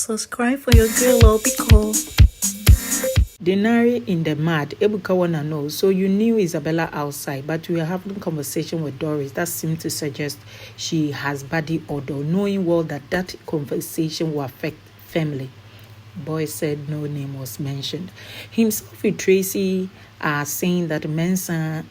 Subscribe for your girl Obiko. Denari in the mad. Ebuka wanna know. So you knew Isabella outside, but we were having a conversation with Doris that seemed to suggest she has body odor, knowing well that conversation will affect family. Boy said no name was mentioned. Himself with Tracy are saying that Mensa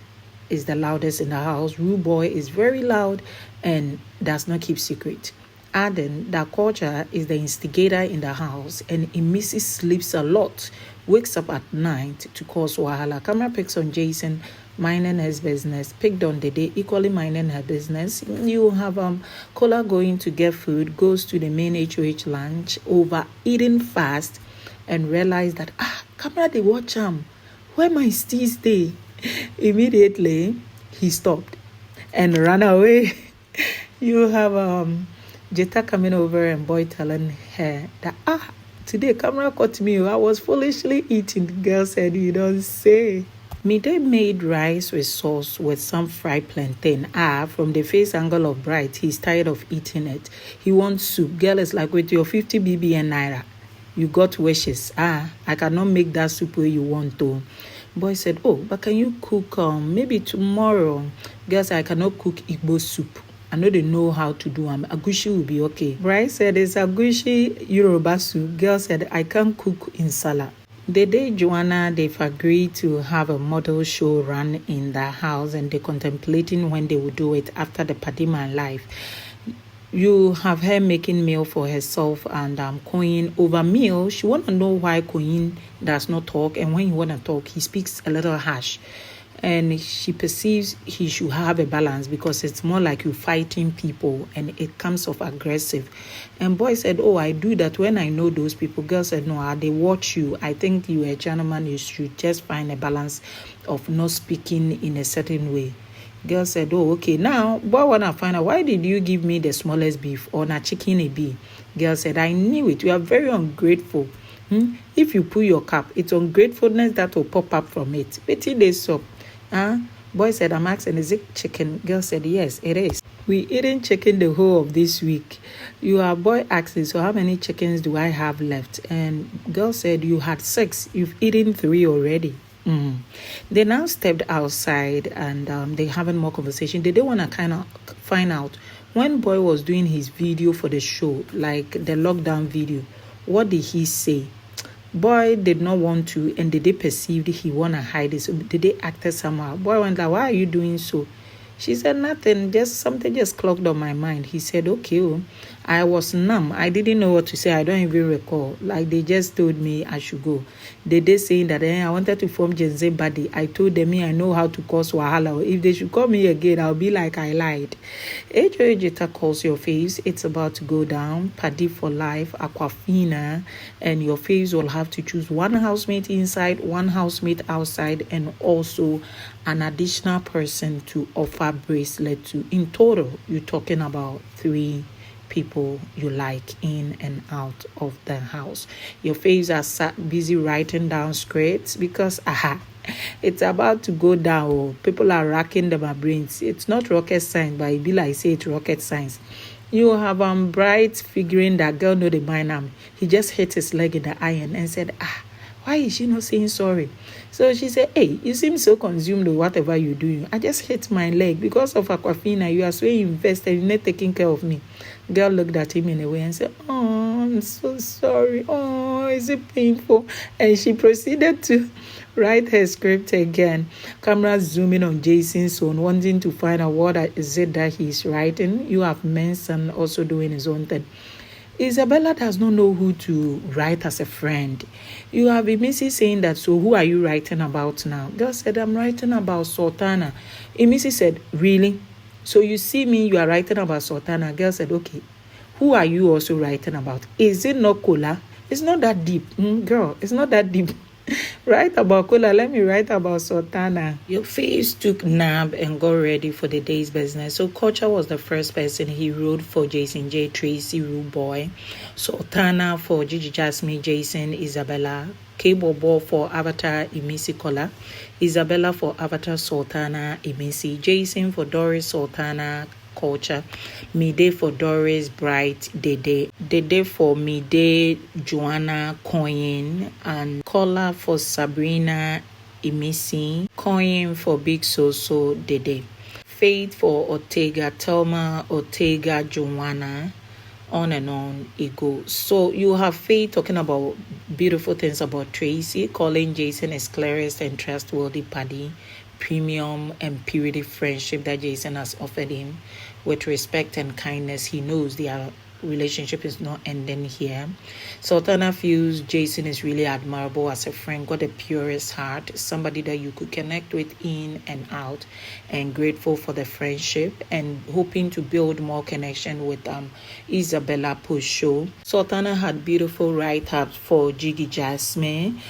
is the loudest in the house. Rude Boy is very loud and does not keep secret. Adding that Culture is the instigator in the house and Mrs. sleeps a lot, wakes up at night to cause wahala. Camera picks on Jason minding his business, picked on Dede equally minding her business. You have Kola going to get food, goes to the main HOH lunch, over eating fast, and realize that camera they watch him. Where my steez stay? Immediately he stopped and ran away. You have Jetta coming over and Boy telling her that today camera caught me. I was foolishly eating. The girl said, "You don't say." Mide made rice with sauce with some fried plantain. From the face angle of Bright, he's tired of eating it. He wants soup. Girl is like, with your 50 BBN naira, you got wishes. I cannot make that soup where you want to. Boy said, but can you cook maybe tomorrow? Girl said, I cannot cook Igbo soup. I know they know how to do them. Agushi will be okay. Bright said, it's Agushi Yoruba soup. Girl said, I can't cook in Insala. Dede Joanna, they've agreed to have a model show run in their house and they're contemplating when they will do it after the Padi man life. You have her making meal for herself and Queen over meal. She want to know why Queen does not talk, and when he want to talk, he speaks a little harsh. And she perceives he should have a balance because it's more like you fighting people and it comes off aggressive. And Boy said, I do that when I know those people. Girl said, no, they watch you. I think you're a gentleman. You should just find a balance of not speaking in a certain way. Girl said, okay. Now, Boy wanna find out, why did you give me the smallest beef or na chicken a bee? Girl said, I knew it. You are very ungrateful. If you pull your cap, it's ungratefulness that will pop up from it. Betty they sup. Boy said, I'm asking, is it chicken? Girl said, yes, it is. We eating chicken the whole of this week. Boy asking, so how many chickens do I have left? And girl said, you had 6. You've eaten 3 already. They now stepped outside and they having more conversation. They didn't want to kind of find out when Boy was doing his video for the show, like the lockdown video, what did he say? Boy did not want to, and they perceived he want to hide it. So they acted somehow. Boy went like, why are you doing so? She said, nothing, just something just clogged on my mind. He said, okay. I was numb. I didn't know what to say. I don't even recall. Like, they just told me I should go. They saying that I wanted to form Gen Z Padi. I told them I know how to cause wahala. If they should call me again, I'll be like I lied. Jetta calls your face. It's about to go down. Padi for life, Aquafina. And your face will have to choose one housemate inside, one housemate outside, and also an additional person to offer bracelet to. In total, you're talking about 3 people you like in and out of the house. Your face are busy writing down scripts because it's about to go down. People are racking their brains. It's not rocket science, but it be like say it's rocket science. You have Bright figuring that girl know the mind. He just hit his leg in the iron and said, why is she not saying sorry? So she said, hey, you seem so consumed with whatever you're doing. I just hit my leg because of Aquafina. You are so invested, you're not taking care of me. Girl looked at him in a way and said, I'm so sorry. Is it painful? And she proceeded to write her script again. Camera zooming on Jason's phone, wanting to find out what is it that he's writing. You have Manson also doing his own thing. Isabella does not know who to write as a friend. You have Emisi saying that, so who are you writing about now? Girl said, I'm writing about Sultana. Emisi said, really? So you see me, you are writing about Sultana. Girl said, okay. Who are you also writing about? Is it not Kola? It's not that deep. Girl, it's not that deep. Write about Kola, let me write about Sultana. Your face took nap and got ready for the day's business. So Culture was the first person he wrote for Jason J, Tracy, Rude Boy. Sultana for Gigi Jasmine, Jason, Isabella. K-Bobo for Avatar, Emisi Kola. Isabella for Avatar, Sultana, Emisi. Jason for Doris, Sultana. culture. Mide for Doris, Bright, Dede. Dede for Mide, Joanna, Coin, and Kola for Sabrina, Imisi. Coin for Big Soso, Dede. Faith for Ortega, Telma, Ortega, Joanna, on and on it goes. So you have Faith talking about beautiful things about Tracy, calling Jason is clearest and trustworthy Padi, premium and purity friendship that Jason has offered him with respect and kindness. He knows their relationship is not ending here. Sultana feels Jason is really admirable as a friend, got the purest heart, somebody that you could connect with in and out, and grateful for the friendship and hoping to build more connection with Isabella Pusho. Sultana had beautiful write-ups for Gigi Jasmine.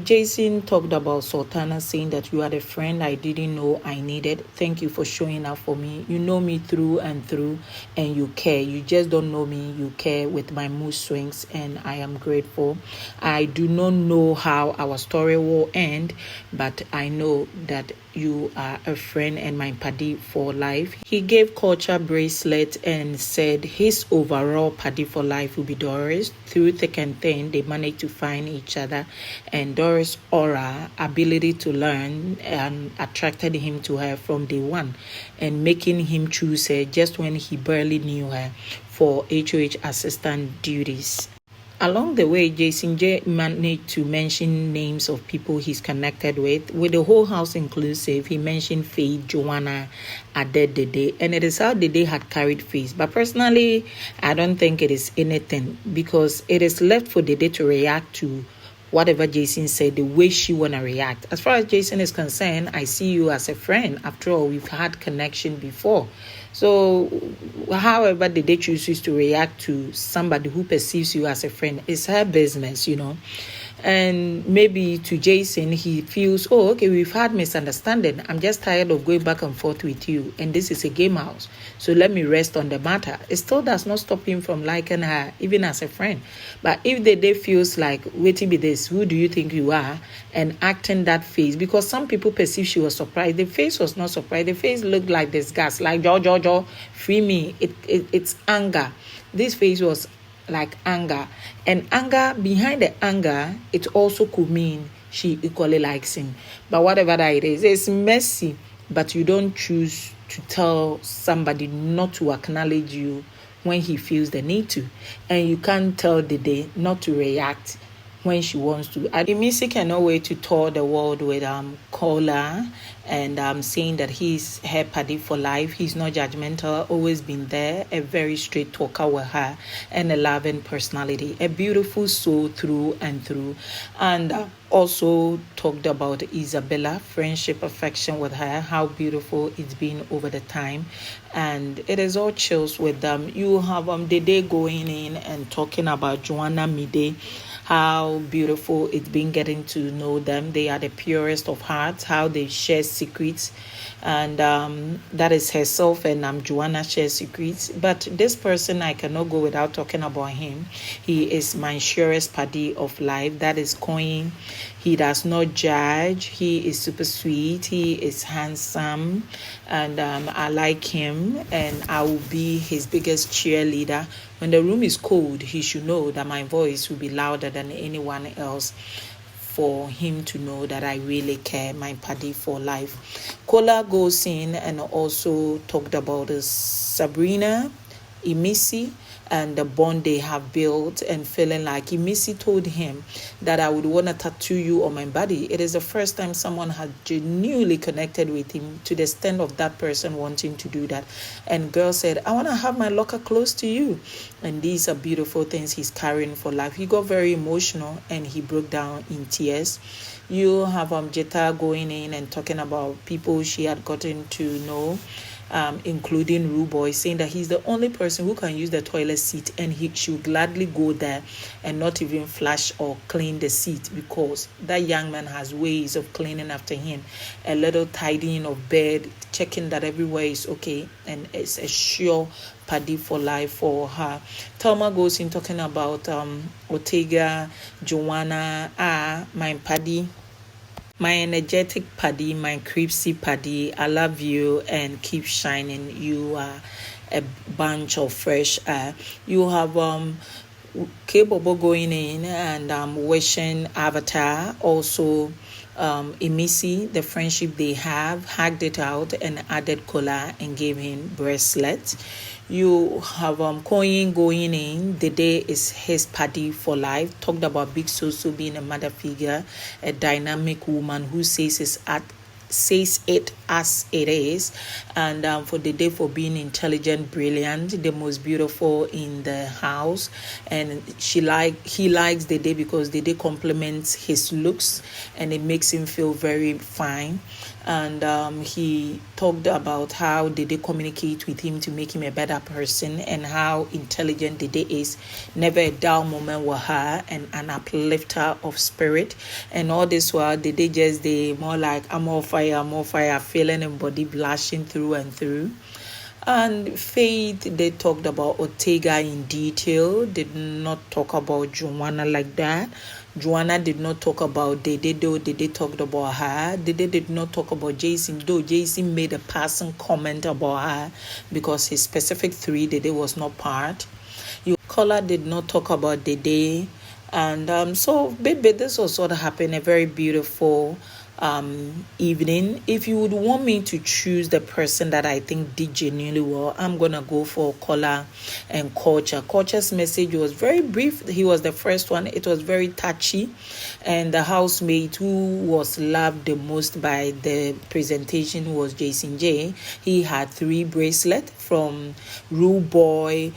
Jason talked about Sultana saying that you are the friend I didn't know I needed. Thank you for showing up for me. You know me through and through and you care. You just don't know me. You care with my mood swings and I am grateful. I do not know how our story will end, but I know that you are a friend and my Padi for life. He gave culture bracelet and said his overall Padi for life will be Doris. Through thick and thin, they managed to find each other, and Doris' aura, ability to learn, attracted him to her from day one, and making him choose her just when he barely knew her for HOH assistant duties. Along the way, Jason J managed to mention names of people he's connected with the whole house inclusive. He mentioned Faith, Joanna, Ade, Dede, and it is how Dede had carried Faith. But personally, I don't think it is anything because it is left for Dede to react to whatever Jason said, the way she wanna react. As far as Jason is concerned, I see you as a friend. After all, we've had connection before. So, however Dede chooses to react to somebody who perceives you as a friend, it's her business, you know. And maybe to Jason, he feels, oh, okay, we've had misunderstanding. I'm just tired of going back and forth with you. And this is a game house. So let me rest on the matter. It still does not stop him from liking her, even as a friend. But if the day feels like, waiting with this, who do you think you are? And acting that face, because some people perceive she was surprised. The face was not surprised. The face looked like disgust, like, Jojo, free me. It's anger. This face was like anger, and anger, behind the anger, it also could mean she equally likes him. But whatever that it is, it's messy, but you don't choose to tell somebody not to acknowledge you when he feels the need to, and you can't tell the day not to react when she wants to. Imisi cannot wait to tour the world with Kola and saying that he's her Padi for life. He's not judgmental, always been there, a very straight talker with her, and a loving personality, a beautiful soul through and through. And also talked about Isabella, friendship, affection with her, how beautiful it's been over the time. And it is all chills with them. You have Dede going in and talking about Joanna Mide, how beautiful it's been getting to know them. They are the purest of hearts, how they share secrets. And that is herself and Joanna share secrets. But this person, I cannot go without talking about him. He is my surest Padi of life. That is Coin. He does not judge. He is super sweet. He is handsome. And I like him. And I will be his biggest cheerleader. When the room is cold, he should know that my voice will be louder than anyone else, for him to know that I really care, my Padi for life. Kola goes in and also talked about Sabrina, Imisi, and the bond they have built, and feeling like Imisi told him that I would want to tattoo you on my body. It is the first time someone had genuinely connected with him to the extent of that person wanting to do that. And girl said, I want to have my locker close to you. And these are beautiful things he's carrying for life. He got very emotional and he broke down in tears. You have Jetta going in and talking about people she had gotten to know, including Rue Boy, saying that he's the only person who can use the toilet seat and he should gladly go there and not even flush or clean the seat, because that young man has ways of cleaning after him, a little tidying of bed, checking that everywhere is okay, and it's a sure Padi for life for her. Thelma goes in talking about Ortega, Joanna, my Padi My energetic Padi, my creepsy Padi, I love you and keep shining. You are a bunch of fresh air. You have capable going in and wishing Avatar also Emisi, the friendship they have, hugged it out and added Kola and gave him bracelet. You have Koyin going in. Dede is his Padi for life. Talked about Big Soso being a mother figure, a dynamic woman who says it as it is, and for the day for being intelligent, brilliant, the most beautiful in the house. And he likes the day because the day complements his looks and it makes him feel very fine. And he talked about how did they communicate with him to make him a better person, and how intelligent Dede is, never a dull moment with her, and an uplifter of spirit. And all this while Dede just more like I'm on fire, feeling and body blushing through and through. And Faith, they talked about Ortega in detail, did not talk about Joanna like that. Joanna did not talk about Dede, though Dede talked about her. Dede did not talk about Jason, though Jason made a passing comment about her because his specific 3, Dede was not part. Kola did not talk about Dede. And so, baby, this was what happened, a very beautiful evening. If you would want me to choose the person that I think did genuinely well, I'm gonna go for Kola and Culture. Culture's message was very brief. He was the first one. It was very touchy, and the housemate who was loved the most by the presentation was Jason J. He had 3 bracelets from Rue Boy,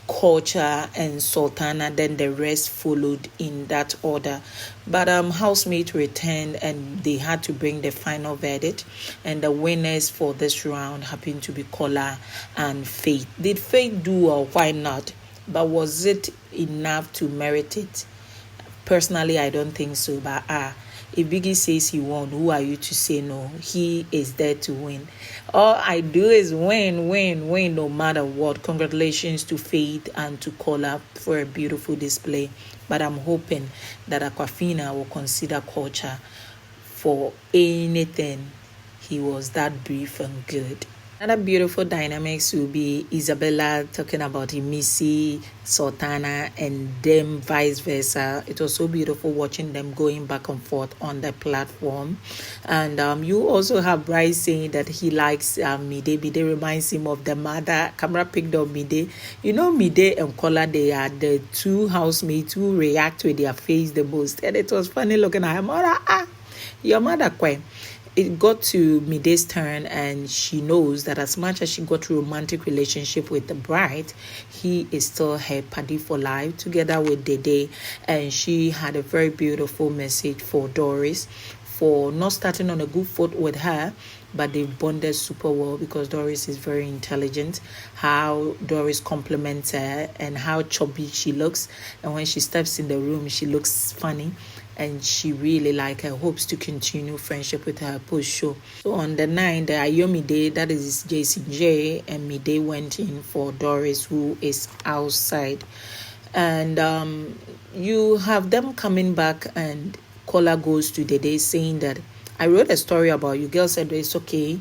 Culture and Sultana, then the rest followed in that order. But housemate returned and they had to bring the final verdict, and the winners for this round happened to be Kola and Faith. Did Faith do or why not? But was it enough to merit it? Personally, I don't think so. But if Biggie says he won, who are you to say no? He is there to win. All I do is win, no matter what. Congratulations to Faith and to Kola for a beautiful display. But I'm hoping that Aquafina will consider Culture for anything. He was that brief and good. Another beautiful dynamics will be Isabella talking about Emisi, Sultana, and them vice versa. It was so beautiful watching them going back and forth on the platform. And you also have Bryce saying that he likes Mide. Mide reminds him of the mother. Camera picked up Mide. You know, Mide and Kola, they are the 2 housemates who react with their face the most. And it was funny looking at her mother. Your mother, quite. It got to Mide's turn, and she knows that as much as she got a romantic relationship with the bride, he is still her Padi for life, together with Dede. And she had a very beautiful message for Doris for not starting on a good foot with her, but they bonded super well because Doris is very intelligent. How Doris compliments her and how chubby she looks, and when she steps in the room, she looks funny. And she really hopes to continue friendship with her post-show. So on the 9th, the Ayomi Day, that is Jason J, and Mide went in for Doris, who is outside. And you have them coming back, and Kola goes to Dede saying that, I wrote a story about you. Girl said, it's okay.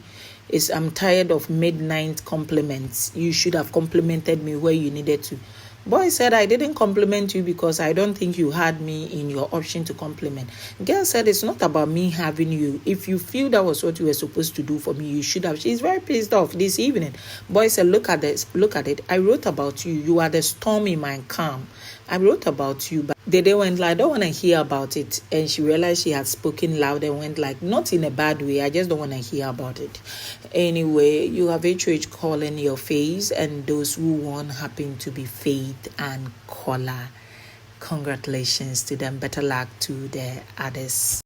I'm tired of midnight compliments. You should have complimented me where you needed to. Boy said, I didn't compliment you because I don't think you had me in your option to compliment. Girl said, it's not about me having you. If you feel that was what you were supposed to do for me, you should have. She's very pissed off this evening. Boy said, look at this, look at it. I wrote about you. You are the storm in my calm. I wrote about you, but Dede went like, I don't want to hear about it. And she realized she had spoken loud and went like, not in a bad way. I just don't want to hear about it. Anyway, you have HH calling your face, and those who won happen to be Faith and Kola. Congratulations to them. Better luck to the others.